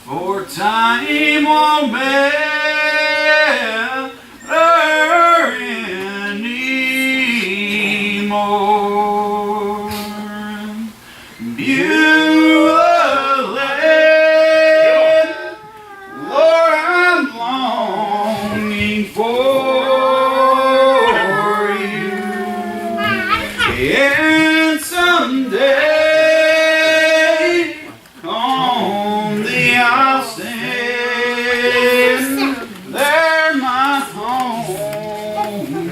for time won't matter anymore. Beulah land, Lord, I'm longing for you, and someday on the I'll stand there. My home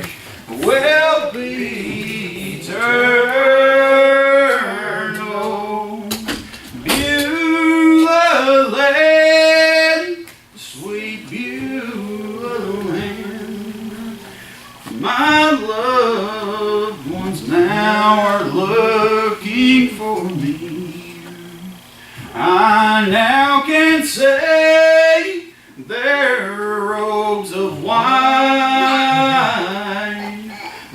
will be eternal. Beulah land, sweet Beulah land, my loved ones now are looking for me. I now can say their robes of wine,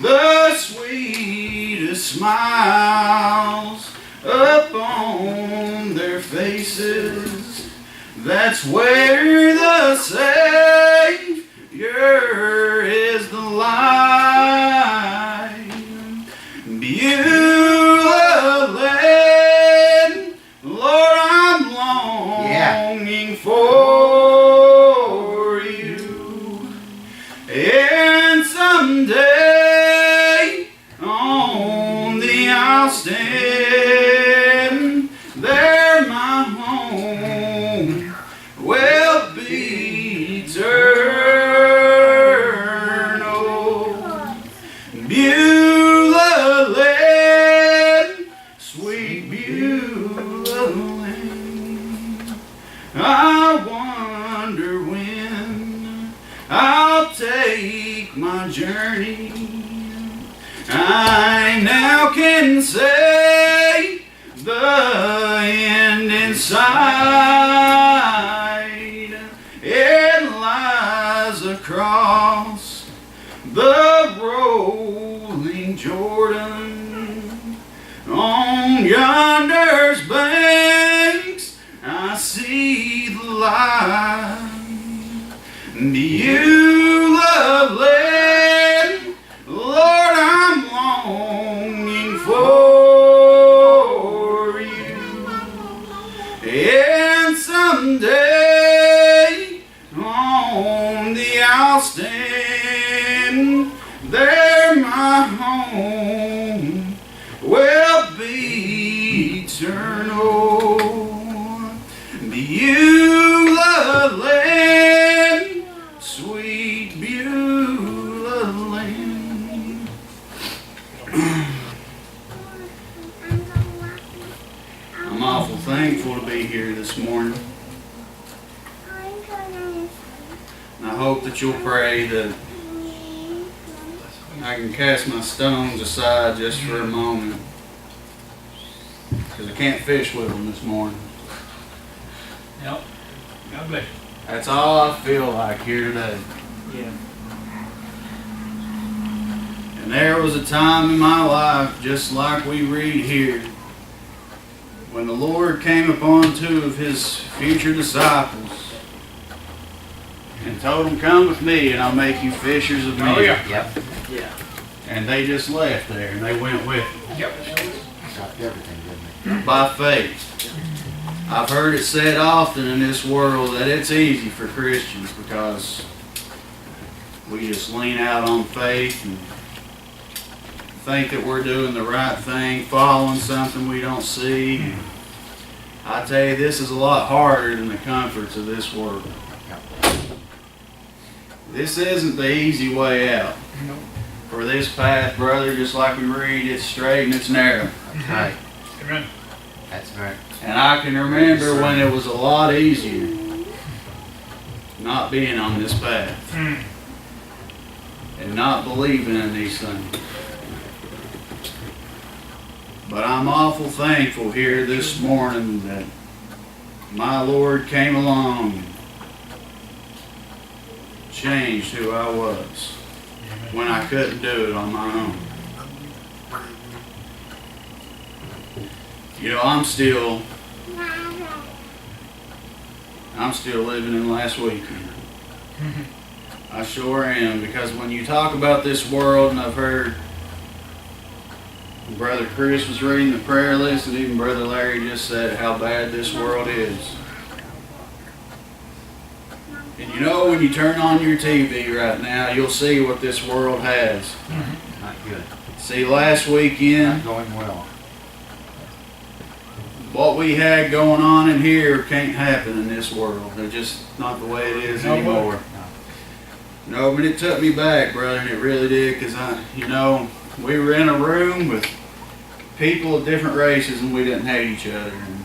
the sweetest smiles upon their faces. That's where the Savior is the light. Beulah land, Lord, I'm longing for you, and someday on the I'll stand there. My home will be eternal. Beulah land, sweet Beulah land, I wonder when I'll take my journey. I now can say the end in sight. It lies across the rolling Jordan. On yonder's banks I see the light. Beulah land, Lord, I'm longing for you, and someday on the I'll stand there. My home will be eternal. Beulah land, sweet Beulah land. I'm awful thankful to be here this morning. And I hope that you'll pray that I can cast my stones aside just for a moment, because I can't fish with them this morning. Yep. God bless you. That's all I feel like here today. Yeah. And there was a time in my life, just like we read here, when the Lord came upon two of his future disciples and told them, "Come with me and I'll make you fishers of men." Oh yeah. Yep. Yeah. And they just left there and they went with him Yep. Stopped everything, didn't it? by faith. I've heard it said often in this world that it's easy for Christians because we just lean out on faith and think that we're doing the right thing, following something we don't see. I tell you, this is a lot harder than the comforts of this world. This isn't the easy way out. Nope. For this path, brother, just like we read, it's straight and it's narrow. That's right. Amen. That's right. And I can remember when it was a lot easier not being on this path and not believing in these things. But I'm awful thankful here this morning that my Lord came along and changed who I was when I couldn't do it on my own. You know, I'm still I'm still living in last weekend. I sure am, because when you talk about this world, and I've heard Brother Chris was reading the prayer list, and even Brother Larry just said how bad this world is. And you know, when you turn on your TV right now, you'll see what this world has. Not good. See, last weekend, Not going well. what we had going on in here can't happen in this world. They're just not the way it is anymore. No, but it took me back, brother, and it really did, because we were in a room with people of different races, and we didn't hate each other. And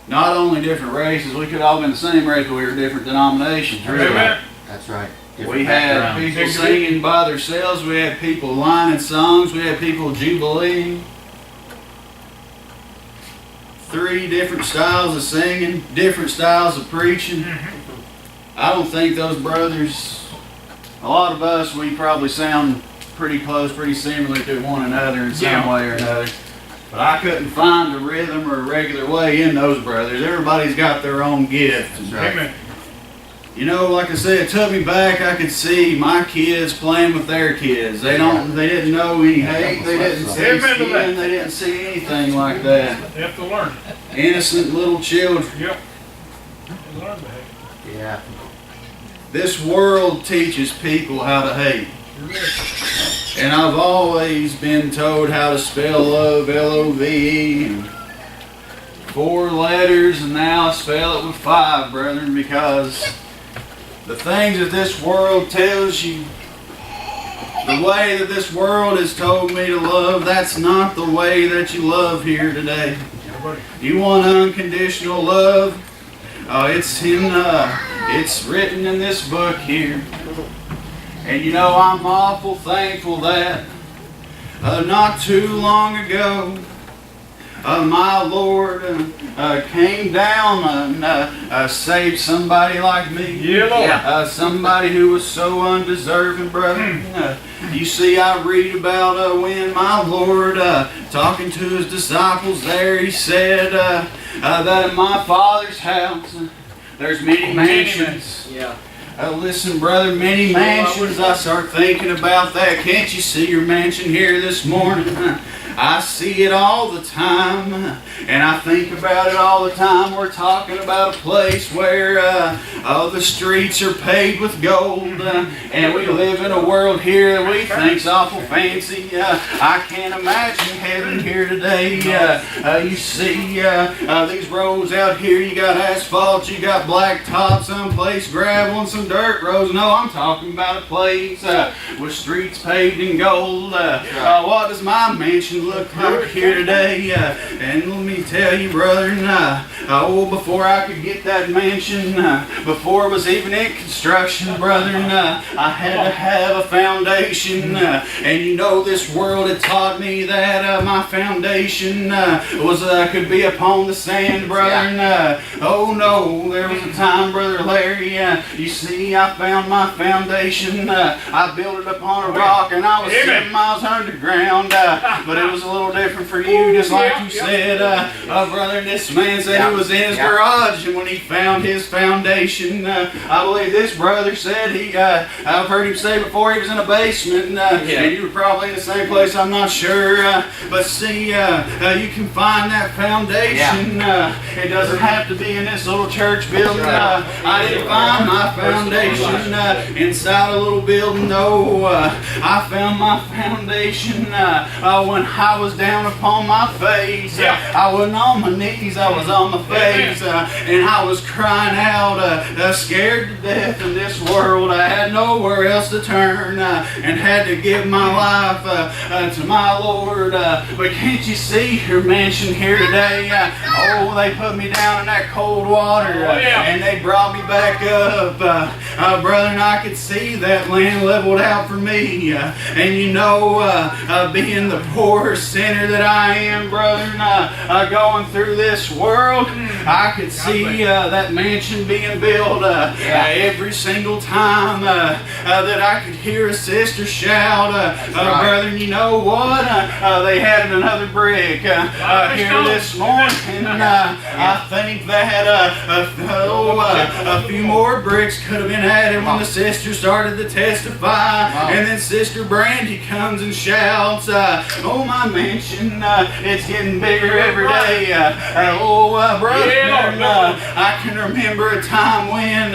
not only different races, we could all been the same race, but we were different denominations. Really. Amen. That's right. We Different had backgrounds. people singing by themselves. We had people lining songs. We had people jubileeing. 3 different styles of singing, different styles of preaching. I don't think those brothers, a lot of us, we probably sound pretty close, pretty similar to one another in some way or another. But I couldn't find a rhythm or a regular way in those brothers. Everybody's got their own gift. That's right. Amen. You know, like I said, it took me back. I could see my kids playing with their kids. They didn't know any hate. They didn't see sin. They didn't see anything like that. They have to learn. Innocent little children. Yep. They learn to hate. Yeah. This world teaches people how to hate. And I've always been told how to spell love, L-O-V-E, and 4 letters, and now I spell it with 5, brethren, because the things that this world tells you, the way that this world has told me to love, that's not the way that you love here today. You want unconditional love? It's written in this book here. And you know, I'm awful thankful that not too long ago, my Lord came down and saved somebody like me. Yeah, Lord. Somebody who was so undeserving, brother. You see, I read about when my Lord, talking to his disciples there, he said that in my Father's house there's many mansions. Yeah. Listen, brother, many mansions. I start thinking about that. Can't you see your mansion here this morning? I see it all the time, and I think about it all the time. We're talking about a place where the streets are paved with gold, and we live in a world here that we think's awful fancy. I can't imagine heaven here today. You see these roads out here. You got asphalt, you got blacktop, someplace gravel, and some dirt roads. No, I'm talking about a place with streets paved in gold. What does my mansion look like here today? And let me tell you, brother, before I could get that mansion, before it was even in construction, brother, I had to have a foundation. And you know, this world had taught me that my foundation could be upon the sand, brother. Oh no, there was a time, Brother Larry, you see, I found my foundation. I built it upon a rock, and I was 7 miles underground. But it was a little different for you, just like you said, brother. This man said he was in his garage, and when he found his foundation, I believe this brother said I've heard him say before he was in a basement, and you were probably in the same place, I'm not sure. But see, you can find that foundation. It doesn't have to be in this little church building. I didn't find my foundation inside a little building. No, I found my foundation when I was down upon my face. I wasn't on my knees, I was on my face, and I was crying out, scared to death in this world. I had nowhere else to turn, and had to give my life to my Lord. But can't you see your mansion here today? They put me down in that cold water, and they brought me back up. brother, and I could see that land leveled out for me. And you know, being the poor sinner that I am, brother, and going through this world, I could see that mansion being built every single time that I could hear a sister shout, brother, and you know what? They had another brick here this morning, and I think that a few more bricks could have been added when the sister started to testify. And then Sister Brandy comes and shouts, oh, my mansion, it's getting bigger every day. Brother, I can remember a time when,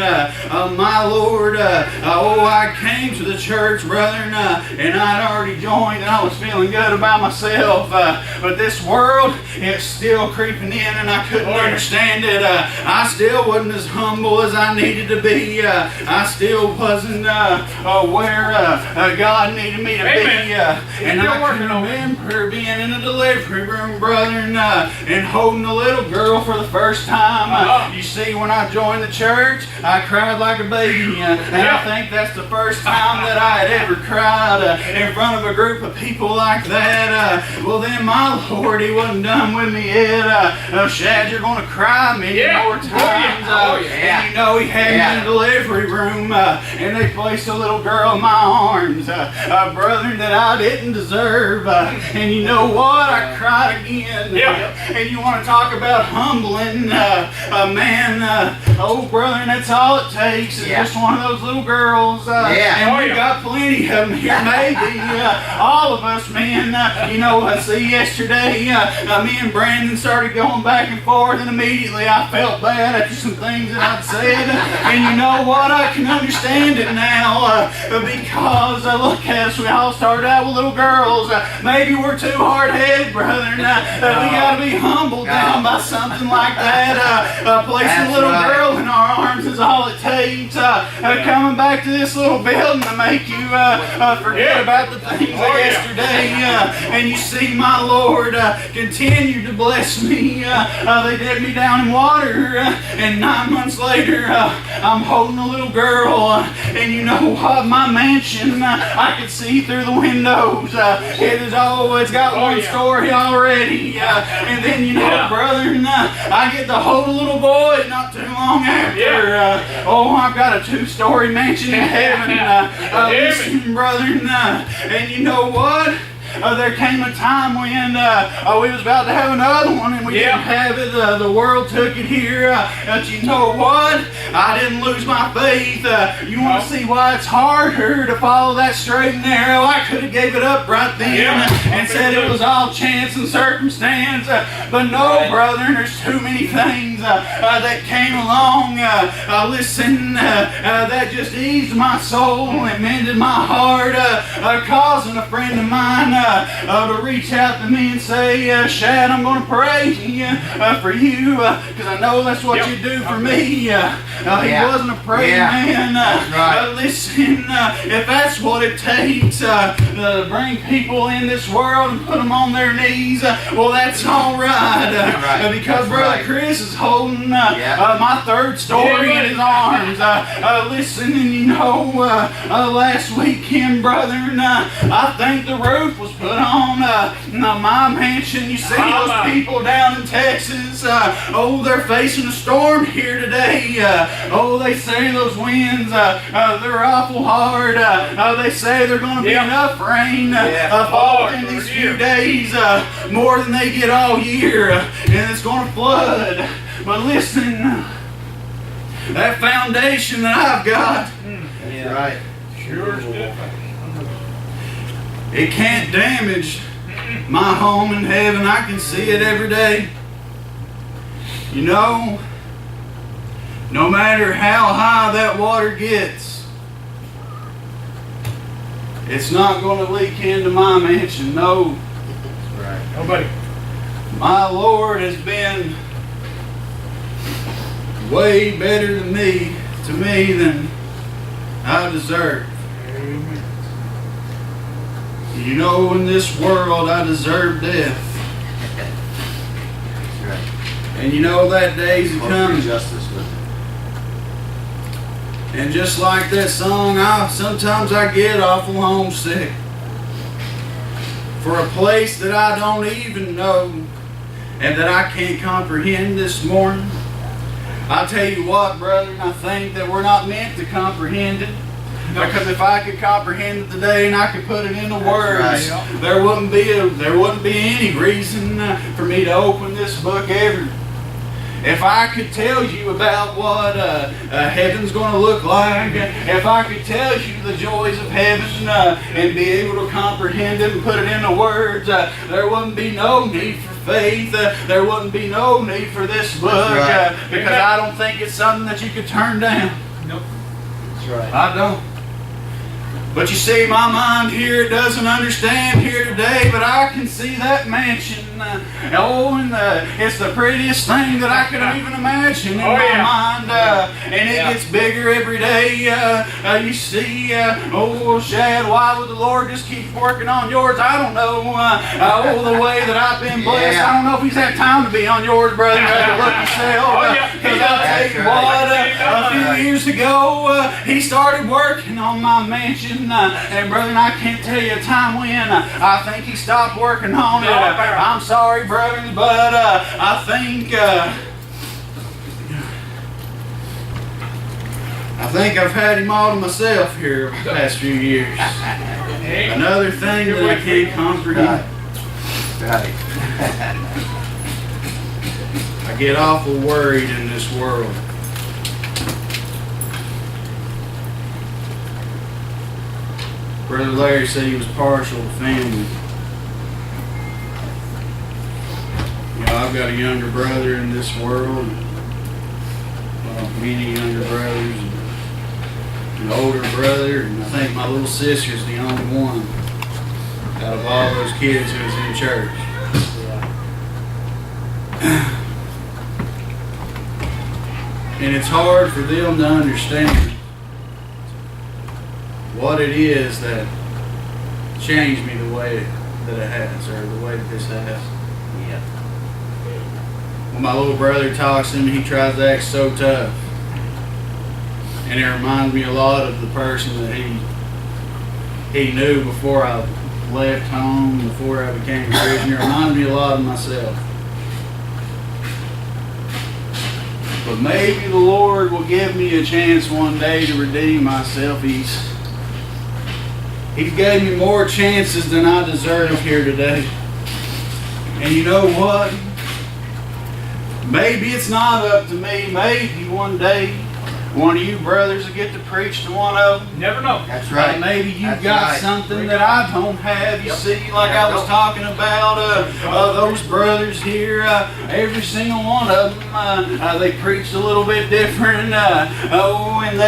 my Lord, I came to the church, brother, and I'd already joined, and I was feeling good about myself. But this world, it's still creeping in, and I couldn't understand it. I still wasn't as humble as I needed to be. I still wasn't where God needed me to be. And I can remember being in a delivery room, brother, and holding a little girl for the first time. You see, when I joined the church, I cried like a baby. And I think that's the first time that I had ever cried in front of a group of people like that. Well, then my Lord, He wasn't done with me yet. Shad, you're going to cry many more times. And you know, He had me in the delivery room, and they placed a little girl in my arms, brother, that I didn't deserve. And you know what? I cried again. And you want to talk about humbling, man, oh, brother, and that's all it takes is just one of those little girls. And we got plenty of them here, maybe. All of us, man. You know, I see yesterday, me and Brandon started going back and forth, and immediately I felt bad after some things that I'd said. And you know what? I can understand it now, because look at us, we all started out with little girls. Maybe we're too hard-headed, brother. We got to be humbled down by something like that. Placing a little girl in our arms is all it takes. Coming back to this little building to make you forget about the things of yesterday. And you see, my Lord continued to bless me. They dipped me down in water, and 9 months later, I'm holding a little girl. And you know what? My mansion, I could see through the windows. It's got one story already. And then, you know, brother, I get to hold a little boy not too long after. I've got a 2-story mansion in heaven. Listen, brother, and you know what? There came a time when we was about to have another one, and we didn't have it. The world took it here. But you know what? I didn't lose my faith. You want to see why it's harder to follow that straight and narrow? I could have gave it up right then and said it was all chance and circumstance. But no, brother, there's too many things that came along. Listen, that just eased my soul and mended my heart, causing a friend of mine to reach out to me and say, Shad, I'm going to pray for you, because I know that's what you do for me. He wasn't a praying man. Listen, if that's what it takes to bring people in this world and put them on their knees, well, that's all right. Because Brother Chris is holding my 3rd story in his arms. Listen, and you know, last weekend, brother, I think the roof was put on my mansion. You see those people down in Texas, they're facing a storm here today. They say those winds, they're awful hard. They say they're going to be enough rain fall in these few days, more than they get all year, and it's going to flood. But listen, that foundation that I've got, Sure is different. it can't damage my home in heaven. I can see it every day. You know, no matter how high that water gets, it's not going to leak into my mansion. No. Nobody. My Lord has been way better to me than I deserve. You know, in this world, I deserve death. That's right. And you know that day's coming. Justice with And just like that song, sometimes I get awful homesick for a place that I don't even know and that I can't comprehend this morning. I'll tell you what, brother, I think that we're not meant to comprehend it. Because if I could comprehend it today and I could put it into words, right. there wouldn't be any reason for me to open this book ever. If I could tell you about what heaven's going to look like, if I could tell you the joys of heaven and be able to comprehend it and put it into words, there wouldn't be no need for faith. There wouldn't be no need for this book because I don't think it's something that you could turn down. Nope. That's right. I don't. But you see, my mind here doesn't understand here today, but I can see that mansion. It's the prettiest thing that I could even imagine in my mind. And it gets bigger every day. You see, Shad, why would the Lord just keep working on yours? I don't know. The way that I've been blessed, I don't know if He's had time to be on yours, brother. Look yourself. Because I'll tell you what, a few years ago, He started working on my mansion. And brother, I can't tell you a time when I think He stopped working on it. I'm sorry, brother, but I think I've had Him all to myself here the past few years. Another thing that I can't comprehend. Right. I get awful worried in this world. Brother Larry said he was partial to family. I've got a younger brother in this world. Well, many younger brothers. And an older brother. And I think my little sister's the only one out of all those kids who was in church. And it's hard for them to understand what it is that changed me the way that it has, or the way that this has. Yeah. When my little brother talks to me, he tries to act so tough. And it reminds me a lot of the person that he knew before I left home, before I became a Christian. It reminds me a lot of myself. But maybe the Lord will give me a chance one day to redeem myself. He's gave me more chances than I deserve here today. And you know what? Maybe it's not up to me. Maybe one day one of you brothers will get to preach to one of them. Never know. That's right. Maybe you've That's got right. something that I don't have. You see, like I was talking about, those brothers here, every single one of them, they preached a little bit different. And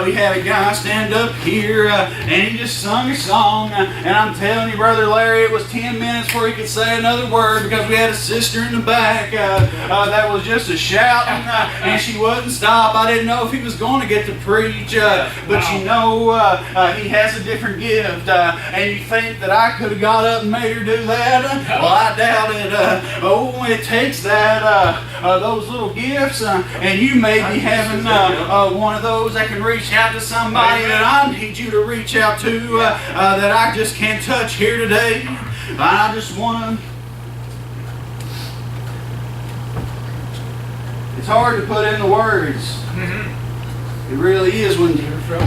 we had a guy stand up here, and he just sung a song. And I'm telling you, Brother Larry, it was 10 minutes before he could say another word because we had a sister in the back that was just a shouting, and she wouldn't stop. I didn't know if he was going to get to preach, but you know, he has a different gift, and you think that I could have got up and made her do that? Well, I doubt it. It takes that, those little gifts, and you may be having one of those that can reach out to somebody that I need you to reach out to, that I just can't touch here today. I just want to. It's hard to put into words. It really is when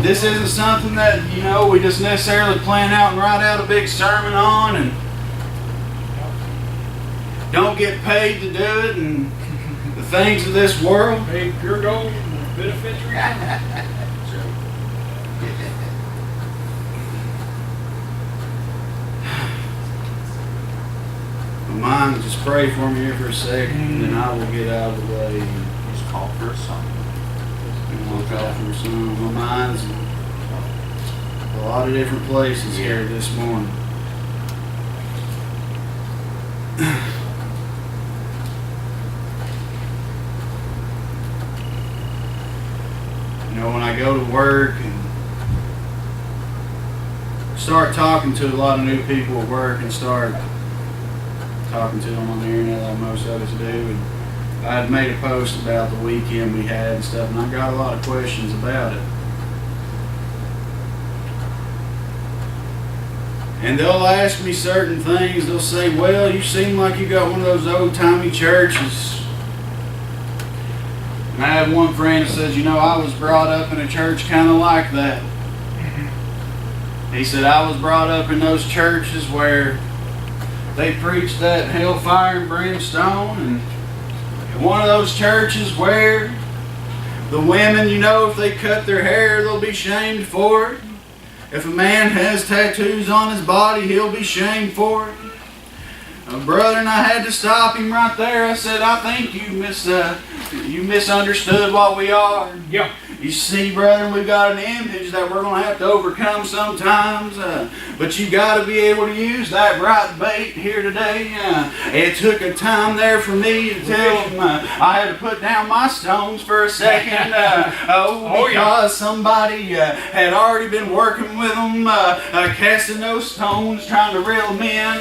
this isn't something that, you know, we just necessarily plan out and write out a big sermon on and don't get paid to do it, and the things of this world. Paid pure gold, benefits. Mine, just pray for me here for a second, and then I will get out of the way. Just call for a song. I'll call for a song. My mind's in a lot of different places here this morning. You know, when I go to work and start talking to a lot of new people at work and start talking to them on the internet like most of us do, and I had made a post about the weekend we had and stuff, and I got a lot of questions about it. And they'll ask me certain things. They'll say, well, you seem like you got one of those old-timey churches. And I have one friend that says, you know, I was brought up in a church kind of like that. He said, I was brought up in those churches where they preached that hellfire and brimstone, and one of those churches where the women, you know, if they cut their hair, they'll be shamed for it. If a man has tattoos on his body, he'll be shamed for it. Brother, and I had to stop him right there. I said, I think you misunderstood what we are. Yeah. You see, brother, we've got an image that we're going to have to overcome sometimes, but you got to be able to use that right bait here today. It took a time there for me to tell them I had to put down my stones for a second, because somebody had already been working with them, casting those stones, trying to reel them in.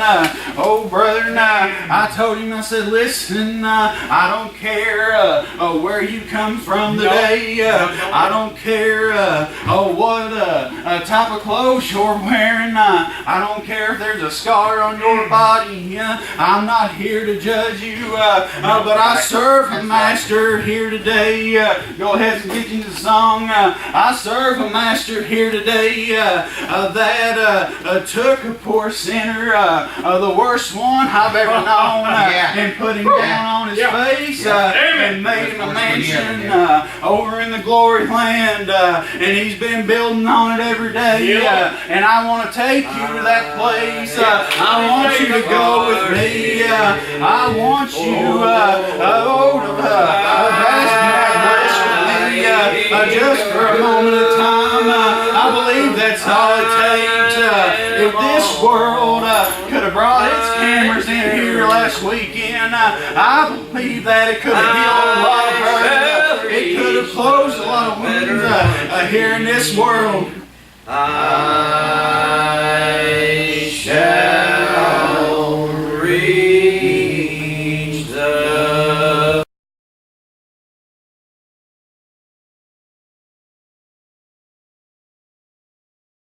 Brother, and I told him, I said, listen, I don't care where you come from today. I don't care what type of clothes you're wearing. I don't care if there's a scar on your body. I'm not here to judge you, but I serve a master here today. Go ahead and get you the song. I serve a master here today that took a poor sinner, the worst one I've ever known, and put him down on his face and made him a mansion over in the glory land, and he's been building on it every day, and I want to take you to that place. I want you to go with me. I want you to bask in that grace with me, just for a moment of time. I believe that's all it takes. If this world could have brought its cameras in here last weekend, I believe that it could have healed a lot of hurt. It could have closed a lot of wounds here in this world.